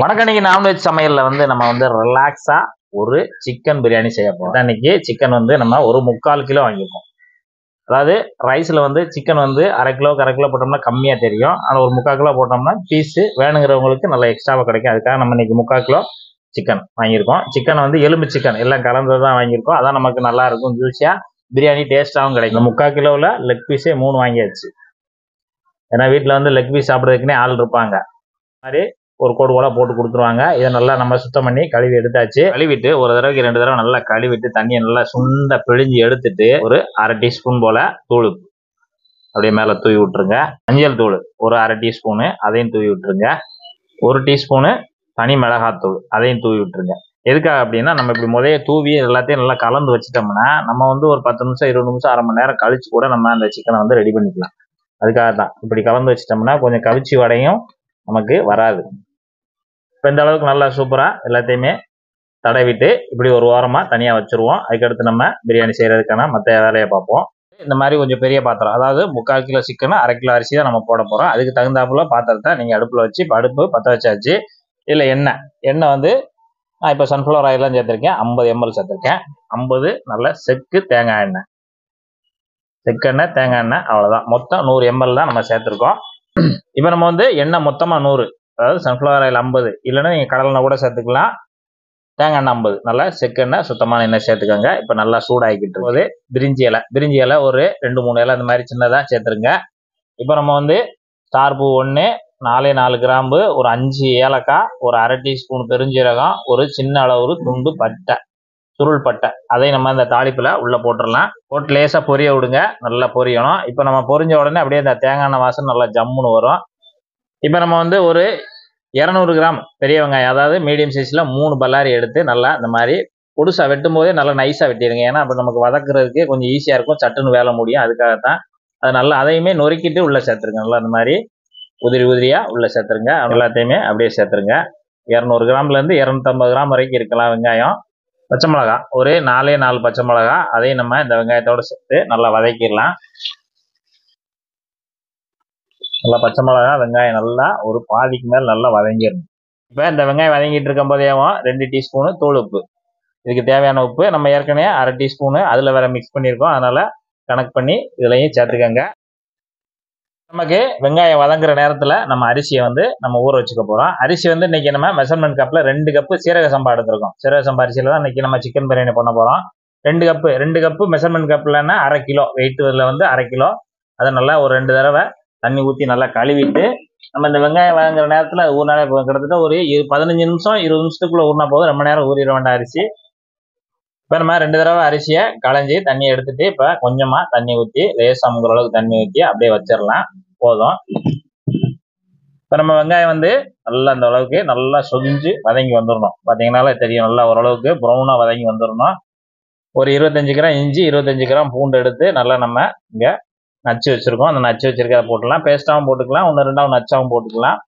வணக்கம். இன்னைக்கு நான்வெஜ் சமையல்ல வந்து நம்ம வந்து ரிலாக்ஸா ஒரு சிக்கன் பிரியாணி செய்ய போறோம். இன்னைக்கு சிக்கன் வந்து நம்ம ஒரு 3/4 கிலோ வாங்கியிருக்கோம். அதாவது ரைஸ்ல வந்து சிக்கன் வந்து 1/2 கிலோக்கு 1/2 கிலோ போட்டோம்னா கம்மியா தெரியும். ஆனா ஒரு 3/4 கிலோ போட்டோம்னா பீஸ் வேணுங்கிறவங்களுக்கு நல்லா எக்ஸ்ட்ராவா கிடைக்கும். அதுக்காக நம்ம இன்னைக்கு 3/4 கிலோ சிக்கன் வாங்கியிருக்கோம். சிக்கன் வந்து எலும்பு சிக்கன் எல்லாம் கலந்தது தான் வாங்கியிருக்கோம். அதான் நமக்கு நல்லா இருக்கும், ஜூஸியா பிரியாணி டேஸ்டாகவும் கிடைக்கும். 3/4 கிலோவில் லெக் பீஸே 3 வாங்கியாச்சு. ஏன்னா வீட்டில் வந்து லெக் பீஸ் சாப்பிட்றதுக்குன்னே ஆள் இருப்பாங்க. மாதிரி ஒரு கோடு கூட போட்டு கொடுத்துருவாங்க. இதை நல்லா நம்ம சுத்தம் பண்ணி கழுவி எடுத்தாச்சு. கழுவிட்டு ஒரு தடவைக்கு 2 தடவை நல்லா கழுவிட்டு தண்ணியை நல்லா சுண்ட பிழிஞ்சு எடுத்துட்டு ஒரு 1/2 டீஸ்பூன் போல தூள் அப்படியே மேலே தூவி விட்டுருங்க. மஞ்சள் தூள் ஒரு 1/2 டீஸ்பூனு அதையும் தூவி விட்டுருங்க. 1 டீஸ்பூனு தனி மிளகாத்தூள் அதையும் தூவி விட்டுருங்க. எதுக்காக அப்படின்னா நம்ம இப்படி முதைய தூவி எல்லாத்தையும் நல்லா கலந்து வச்சுட்டோம்னா நம்ம வந்து ஒரு 10 நிமிஷம் 20 நிமிஷம் அரை மணி நேரம் கழிச்சு கூட நம்ம அந்த சிக்கனை வந்து ரெடி பண்ணிக்கலாம். அதுக்காக தான் இப்படி கலந்து வச்சிட்டோம்னா கொஞ்சம் கவிச்சி வடையும் நமக்கு வராது. இப்போ இந்த அளவுக்கு நல்லா சூப்பராக எல்லாத்தையுமே தடவிட்டு இப்படி ஒரு ஓரமாக தனியாக வச்சுருவோம். அதுக்கடுத்து நம்ம பிரியாணி செய்கிறதுக்கான மற்ற வேலையை பார்ப்போம். இந்த மாதிரி கொஞ்சம் பெரிய பாத்திரம், அதாவது 3/4 கிலோ சிக்கன் 1/2 கிலோ அரிசி தான் நம்ம போட போகிறோம். அதுக்கு தகுந்தாப்புல பாத்திரத்தை நீங்கள் அடுப்பில் வச்சு இப்போ அடுப்பு பற்ற வச்சாச்சு. இல்லை எண்ணெய் வந்து நான் இப்போ சன்ஃப்ளவர் ஆயிலாம் சேர்த்துருக்கேன். 50 ml சேர்த்துருக்கேன். 50 நல்ல செக்கு தேங்காய் எண்ணெய், செக்கெண்ணெய் தேங்காய் எண்ணெய் அவ்வளோதான். மொத்தம் 100 ml தான் நம்ம சேர்த்துருக்கோம். இப்போ நம்ம வந்து எண்ணெய் மொத்தமாக 100, அதாவது சன்ஃப்ளவர் ஆயில் 50, இல்லைன்னா நீங்கள் கடலெண்ணெய் கூட சேர்த்துக்கலாம். தேங்காய் எண்ணெய் 50, நல்லா செக்கெண்ணெய் சுத்தமான எண்ணெய் சேர்த்துக்கோங்க. இப்போ நல்லா சூடாகிக்கிட்டு போது பிரிஞ்சி இலை ஒரு 2-3 இலை இந்த மாதிரி சின்னதாக சேர்த்துருங்க. இப்போ நம்ம வந்து ஸ்டார் பூ 1, 4 கிராம்பு, ஒரு 5 ஏலக்காய், ஒரு 1/2 டீஸ்பூன் பெருஞ்சீரகம், ஒரு சின்ன அளவு துண்டு பட்டை, சுருள் பட்டை, அதை நம்ம இந்த தாளிப்பில் உள்ளே போட்டுடலாம். போட்டு லேசாக பொரிய விடுங்க. நல்லா பொரியணும். இப்போ நம்ம பொரிஞ்ச உடனே அப்படியே இந்த தேங்காய் எண்ணெய் வாசனை நல்லா ஜம்முன்னு வரும். இப்போ நம்ம வந்து ஒரு 200 கிராம் பெரிய வெங்காயம், அதாவது மீடியம் சைஸில் 3 பல்லாரி எடுத்து நல்லா இந்த மாதிரி பொடுசாக வெட்டும் போதே நல்லா நைஸாக வெட்டிடுங்க. ஏன்னா அப்போ நமக்கு வதக்குறதுக்கு கொஞ்சம் ஈஸியாக இருக்கும், சட்டுன்னு வேலை முடியும். அதுக்காகத்தான் அது நல்லா அதையுமே நொறுக்கிட்டு உள்ளே சேர்த்துருங்க. நல்லா இந்த மாதிரி உதிரியாக உள்ளே சேர்த்துருங்க. எல்லாத்தையுமே அப்படியே சேர்த்துருங்க. 200 கிராம்லேருந்து 250 கிராம் வரைக்கும் இருக்கலாம் வெங்காயம். பச்சை மிளகா ஒரு 4 பச்சை மிளகா, அதையும் நம்ம இந்த வெங்காயத்தோடு சேர்த்து நல்லா வதக்கிடலாம். நல்லா பச்சை மிளகா வெங்காயம் நல்லா ஒரு பாதிக்கு மேல் நல்லா வதங்கிடணும். இப்போ இந்த வெங்காயம் வதங்கிட்டு இருக்கும் போதேவும் 2 டீஸ்பூனு தூள் உப்பு, இதுக்கு தேவையான உப்பு நம்ம ஏற்கனவே 1/2 டீஸ்பூனு அதில் வேற மிக்ஸ் பண்ணியிருக்கோம். அதனால் கணக்கு பண்ணி இதுலையும் சேர்த்துக்கங்க. நமக்கு வெங்காயம் வதங்குற நேரத்தில் நம்ம அரிசியை வந்து நம்ம ஊற வச்சுக்க போகிறோம். அரிசி வந்து இன்றைக்கி நம்ம மெஷர்மெண்ட் கப்பில் 2 கப்பு சீரக சம்பா எடுத்துருக்கோம். சீரக சம்பா அரிசியில் தான் இன்றைக்கி நம்ம சிக்கன் பிரியாணி பண்ண போகிறோம். 2 கப்பு மெஷர்மெண்ட் கப்பில்னா 1/2 கிலோ வெயிட், இதில் வந்து 1/2 கிலோ. அதை நல்லா ஒரு 2 தடவை தண்ணி ஊற்றி நல்லா கழுவிட்டு நம்ம இந்த வெங்காயம் வதங்குற நேரத்தில் அது ஊறினாலே கிட்டத்தட்ட ஒரு 15 நிமிஷம் 20 நிமிஷத்துக்குள்ளே ஊறினா போதும். ரொம்ப நேரம் ஊறிட வேண்டாம் அரிசி. இப்போ நம்ம 2 தடவை அரிசியை களைஞ்சி தண்ணி எடுத்துட்டு இப்போ கொஞ்சமாக தண்ணி ஊற்றி லேசாக முங்குற அளவுக்கு தண்ணி ஊற்றி அப்படியே வச்சிடலாம். போதும். இப்போ நம்ம வெங்காயம் வந்து நல்லா அந்த அளவுக்கு நல்லா சொதிஞ்சு வதங்கி வந்துடணும். பார்த்தீங்கன்னாலே தெரியும், நல்லா ஓரளவுக்கு ப்ரௌனாக வதங்கி வந்துடணும். ஒரு 25 கிராம் இஞ்சி, 25 கிராம் பூண்டு எடுத்து நல்லா நம்ம இங்கே நச்சு வச்சுருக்கோம். அந்த நச்சு வச்சுருக்கதை போட்டுக்கலாம். பேஸ்ட்டாகவும் போட்டுக்கலாம், 1-2 நச்சாகவும் போட்டுக்கலாம்.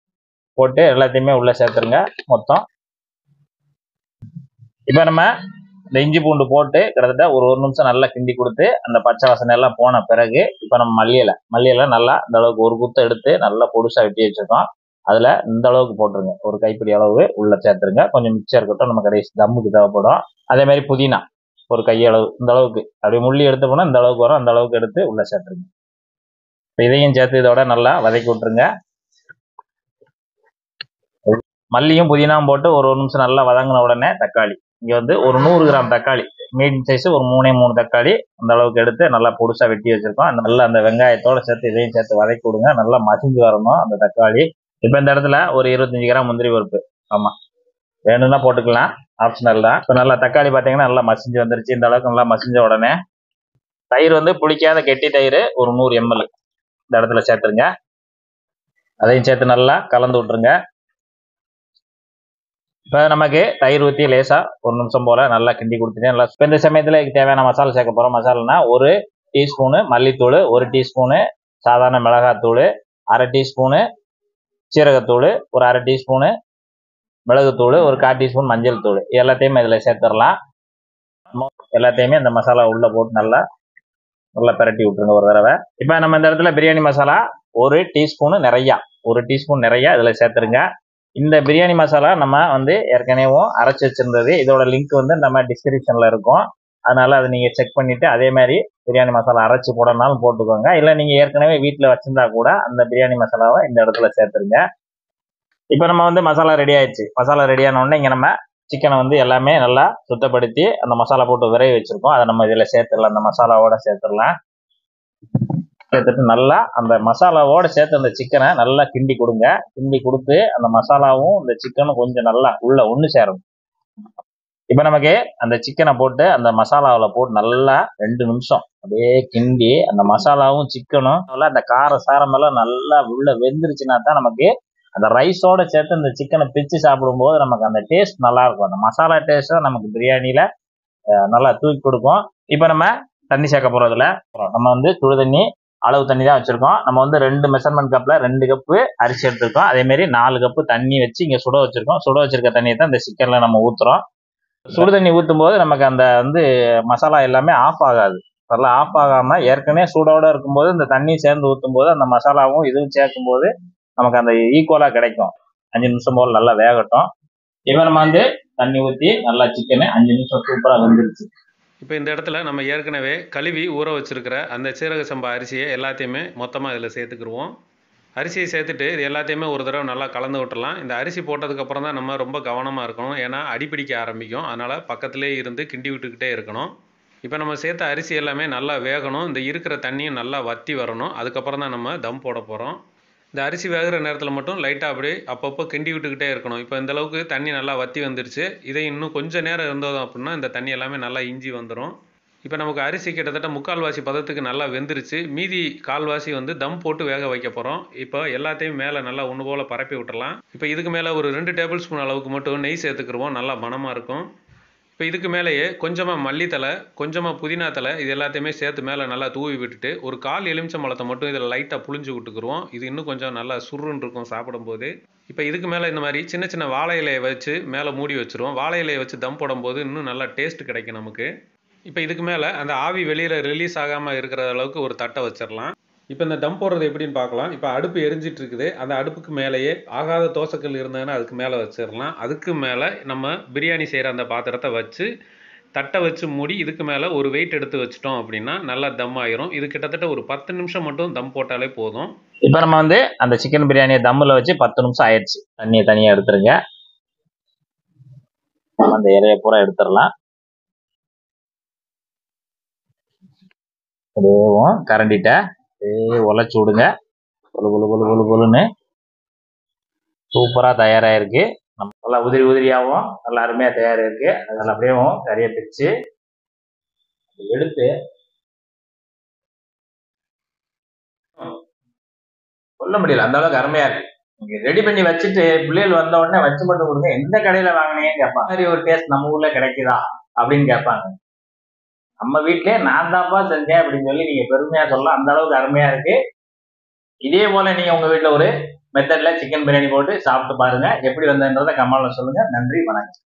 போட்டு எல்லாத்தையுமே உள்ளே சேர்த்துருங்க மொத்தம். இப்போ நம்ம இந்த இஞ்சி பூண்டு போட்டு கிட்டத்தட்ட ஒரு நிமிஷம் நல்லா கிண்டி கொடுத்து அந்த பச்சை வாசனை எல்லாம் போன பிறகு இப்போ நம்ம மல்லியில நல்லா இந்த அளவுக்கு ஒரு குத்தை எடுத்து நல்லா பொடுசாக வெட்டி வச்சுருக்கோம். அதில் இந்த அளவுக்கு போட்டுருங்க. ஒரு கைப்பிடி அளவு உள்ளே சேர்த்துருங்க. கொஞ்சம் மிச்சம் இருக்கட்டும், நம்ம கடைசி தம்முக்கு தேவைப்படும். அதே மாதிரி புதினா ஒரு கையளவு, இந்த அளவுக்கு அப்படியே முள்ளி எடுத்து போனால் இந்த அளவுக்கு வரும், அந்த அளவுக்கு எடுத்து உள்ளே சேர்த்துருங்க. இப்போ இதையும் சேர்த்து இதோட நல்லா வதக்கி விட்டுருங்க. மல்லியும் புதினாவும் போட்டு ஒரு நிமிஷம் நல்லா வதங்கின உடனே தக்காளி, இங்கே வந்து ஒரு 100 கிராம் தக்காளி, மீடியம் சைஸு ஒரு 3 தக்காளி அந்த அளவுக்கு எடுத்து நல்லா பொடுசாக வெட்டி வச்சுருக்கோம். நல்லா அந்த வெங்காயத்தோடு சேர்த்து இதையும் சேர்த்து வதக்கி விடுங்க. நல்லா மசிஞ்சு வரணும் அந்த தக்காளி. இப்போ இந்த இடத்துல ஒரு 25 கிராம் முந்திரி பருப்பு, ஆமாம் வேணும்னா போட்டுக்கலாம், ஆப்ஷனல் தான். இப்போ நல்லா தக்காளி பார்த்தீங்கன்னா நல்லா மசிஞ்சு வந்துருச்சு. இந்த அளவுக்கு நல்லா மசிஞ்ச உடனே தயிர் வந்து புளிக்காத கெட்டி தயிர் ஒரு 100 ml இந்த இடத்துல சேர்த்துருங்க. அதையும் சேர்த்து நல்லா கலந்து விட்டுருங்க. இப்போ நமக்கு தயிர் ஊற்றி லேசாக ஒரு நிமிஷம் போல் நல்லா கிண்டி கொடுத்துட்டேன். நல்லா இப்போ இந்த சமயத்தில் தேவையான மசாலா சேர்க்க போகிறோம். மசாலானா 1 டீஸ்பூனு மல்லித்தூள், 1 டீஸ்பூனு சாதாரண மிளகாத்தூள், 1/2 டீஸ்பூனு சீரகத்தூள், ஒரு 1/2 டீஸ்பூனு மிளகுத்தூள், ஒரு 1/4 டீஸ்பூன் மஞ்சள் தூள், எல்லாத்தையுமே இதில் சேர்த்துடலாம். எல்லாத்தையுமே இந்த மசாலா உள்ளே போட்டு நல்லா பிரட்டி விட்டுருங்க ஒரு தடவை. இப்போ நம்ம இந்த இடத்துல பிரியாணி மசாலா 1 டீஸ்பூன் நிறையா இதில் சேர்த்துருங்க. இந்த பிரியாணி மசாலா நம்ம வந்து ஏற்கனவே அரைச்சி வச்சிருந்தது. இதோட லிங்க் வந்து நம்ம டிஸ்கிரிப்ஷன்ல இருக்கும். அதனால அதை நீங்க செக் பண்ணிட்டு அதே மாதிரி பிரியாணி மசாலா அரைச்சி போடனாலும் போட்டுக்கோங்க. இல்லை நீங்க ஏற்கனவே வீட்டில் வச்சிருந்தா கூட அந்த பிரியாணி மசாலாவை இந்த இடத்துல சேர்த்துருங்க. இப்போ நம்ம வந்து மசாலா ரெடி ஆயிடுச்சு. மசாலா ரெடி ஆன உடனே இங்கே நம்ம சிக்கனை வந்து எல்லாமே நல்லா சுத்தப்படுத்தி அந்த மசாலா போட்டு விரைவி வச்சிருக்கோம். அதை நம்ம இதில் சேர்த்துடலாம். அந்த மசாலாவோட சேர்த்துடலாம். சேர்த்துட்டு நல்லா அந்த மசாலாவோட சேர்த்து அந்த சிக்கனை நல்லா கிண்டி கொடுங்க. கிண்டி கொடுத்து அந்த மசாலாவும் இந்த சிக்கனும் கொஞ்சம் நல்லா உள்ள ஒன்று சேரணும். இப்போ நமக்கு அந்த சிக்கனை போட்டு அந்த மசாலாவில் போட்டு நல்லா 2 நிமிஷம் அப்படியே கிண்டி அந்த மசாலாவும் சிக்கனும் நல்லா அந்த கார சாரமெல்லாம் நல்லா உள்ள வெந்துருச்சுன்னா தான் நமக்கு அந்த ரைஸோட சேர்த்து அந்த சிக்கனை பிச்சு சாப்பிடும்போது நமக்கு அந்த டேஸ்ட் நல்லா இருக்கும். அந்த மசாலா டேஸ்ட் தான் நமக்கு பிரியாணியில நல்லா தூக்கி கொடுக்கும். இப்போ நம்ம தண்ணி சேர்க்க போறதுல நம்ம வந்து சுடு தண்ணி அளவு தண்ணி தான் வச்சிருக்கோம். நம்ம வந்து 2 மெஷர்மெண்ட் கப்ல 2 கப்பு அரிசி எடுத்துருக்கோம். அதே மாதிரி 4 கப்பு தண்ணி வச்சு இங்க சுட வச்சிருக்கோம். சுட வச்சிருக்க தண்ணியை தான் இந்த சிக்கன்ல நம்ம ஊத்துறோம். சுடு தண்ணி ஊற்றும் போது நமக்கு அந்த வந்து மசாலா எல்லாமே ஆஃப் ஆகாது. நல்லா ஆஃப் ஆகாம ஏற்கனவே சூடோட இருக்கும்போது இந்த தண்ணி சேர்ந்து ஊற்றும் போது அந்த மசாலாவும் இதுவும் சேர்க்கும் போது நமக்கு அந்த ஈக்குவலா கிடைக்கும். 5 நிமிஷம் போல நல்லா வேகட்டும். இப்போ நம்ம வந்து தண்ணி ஊற்றி நல்லா சிக்கனு 5 நிமிஷம் சூப்பராக வெந்துருச்சு. இப்போ இந்த இடத்துல நம்ம ஏற்கனவே கழுவி ஊற வச்சிருக்கிற அந்த சீரக சம்பா அரிசியை எல்லாத்தையுமே மொத்தமாக இதில் சேர்த்துக்கிடுவோம். அரிசியை சேர்த்துட்டு இது எல்லாத்தையுமே ஒரு தடவை நல்லா கலந்து விட்டுறலாம். இந்த அரிசி போட்டதுக்கப்புறம் தான் நம்ம ரொம்ப கவனமாக இருக்கணும். ஏன்னா அடிப்பிடிக்க ஆரம்பிக்கும். அதனால் பக்கத்துலேயே இருந்து கிண்டி விட்டுக்கிட்டே இருக்கணும். இப்போ நம்ம சேர்த்த அரிசி எல்லாமே நல்லா வேகணும். இந்த இருக்கிற தண்ணியும் நல்லா வற்றி வரணும். அதுக்கப்புறம் தான் நம்ம தம் போட போகிறோம். இந்த அரிசி வேகிற நேரத்தில் மட்டும் லைட்டாக அப்படியே அப்பப்போ கிண்டி விட்டுக்கிட்டே இருக்கணும். இப்போ இந்த அளவுக்கு தண்ணி நல்லா வற்றி வந்துருச்சு. இதை இன்னும் கொஞ்சம் நேரம் இருந்தோம் அப்படின்னா இந்த தண்ணி எல்லாமே நல்லா இஞ்சி வந்துடும். இப்போ நமக்கு அரிசி கிட்டத்தட்ட 3/4 பதத்துக்கு நல்லா வெந்துருச்சு. மீதி கால்வாசி வந்து தம் போட்டு வேக வைக்க போகிறோம். இப்போ எல்லாத்தையும் மேலே நல்லா ஒன்று போல் பரப்பி விட்டுறலாம். இப்போ இதுக்கு மேலே ஒரு 2 டேபிள் ஸ்பூன் அளவுக்கு மட்டும் நெய் சேர்த்துக்கிடுவோம். நல்லா மணமாக இருக்கும். இப்போ இதுக்கு மேலேயே கொஞ்சமாக மல்லித்தலை, கொஞ்சமாக புதினா தலை இது எல்லாத்தையுமே சேர்த்து மேலே நல்லா தூவி விட்டுட்டு ஒரு 1/4 எலுமிச்சம்பழத்தை மட்டும் இதில் லைட்டாக புழிஞ்சு விட்டுக்குருவோம். இது இன்னும் கொஞ்சம் நல்லா சுருன்னு இருக்கும் சாப்பிடும்போது. இப்போ இதுக்கு மேலே இந்த மாதிரி சின்ன சின்ன வாழை இலையை வச்சு மேலே மூடி வச்சுருவோம். வாழை இலையை வச்சு தம் போடும்போது இன்னும் நல்லா டேஸ்ட் கிடைக்கும் நமக்கு. இப்போ இதுக்கு மேலே அந்த ஆவி வெளியில் ரிலீஸ் ஆகாமல் இருக்கிற அளவுக்கு ஒரு தட்டை வச்சிடலாம். இப்போ இந்த தம் போடுறது எப்படின்னு பார்க்கலாம். இப்போ அடுப்பு எரிஞ்சிட்டு இருக்குது. அந்த அடுப்புக்கு மேலேயே ஆகாத தோசைக்கல் இருந்ததுன்னா அதுக்கு மேலே வச்சிடலாம். அதுக்கு மேலே நம்ம பிரியாணி செய்கிற அந்த பாத்திரத்தை வச்சு தட்டை வச்சு மூடி இதுக்கு மேலே ஒரு வெயிட் எடுத்து வச்சிட்டோம் அப்படின்னா நல்லா தம் ஆயிரும். இது கிட்டத்தட்ட ஒரு 10 நிமிஷம் மட்டும் தம் போட்டாலே போதும். இப்போ நம்ம வந்து அந்த சிக்கன் பிரியாணியை தம்மில் வச்சு 10 நிமிஷம் ஆயிடுச்சு. தண்ணியை தனியாக எடுத்துருங்க. அந்த இலையை பூரா எடுத்துடலாம். அதுவும் கரண்டிட்ட உழைச்சி விடுங்க. பொழு பொழு பொழு பொழு பொழுன்னு சூப்பராக தயாராகிருக்கு. நம்ம நல்லா உதிரி உதிரியாகவும் நல்லா அருமையாக தயாராகிருக்கு. அதில் அப்படியே கறியை பிரித்து எடுத்து சொல்ல முடியல, அந்த அளவுக்கு அருமையாக இருக்கு. நீங்கள் ரெடி பண்ணி வச்சுட்டு பிள்ளைகள் வந்த உடனே வச்சு மட்டும் கொடுங்க. எந்த கடையில் வாங்கினேன்னு கேட்பாங்க. மாதிரி ஒரு டேஸ்ட் நம்ம ஊரில் கிடைக்குதா அப்படின்னு கேட்பாங்க. நம்ம வீட்டிலே நான் தான்ப்பா செஞ்சேன் அப்படின்னு சொல்லி நீங்க பெருமையா சொல்லலாம். அந்த அளவுக்கு அருமையா இருக்கு. இதே போல நீங்க உங்க வீட்டுல ஒரு மெத்தட்ல சிக்கன் பிரியாணி போட்டு சாப்பிட்டு பாருங்க. எப்படி வந்ததுன்றதை கமெண்ட்ல சொல்லுங்க. நன்றி, வணக்கம்.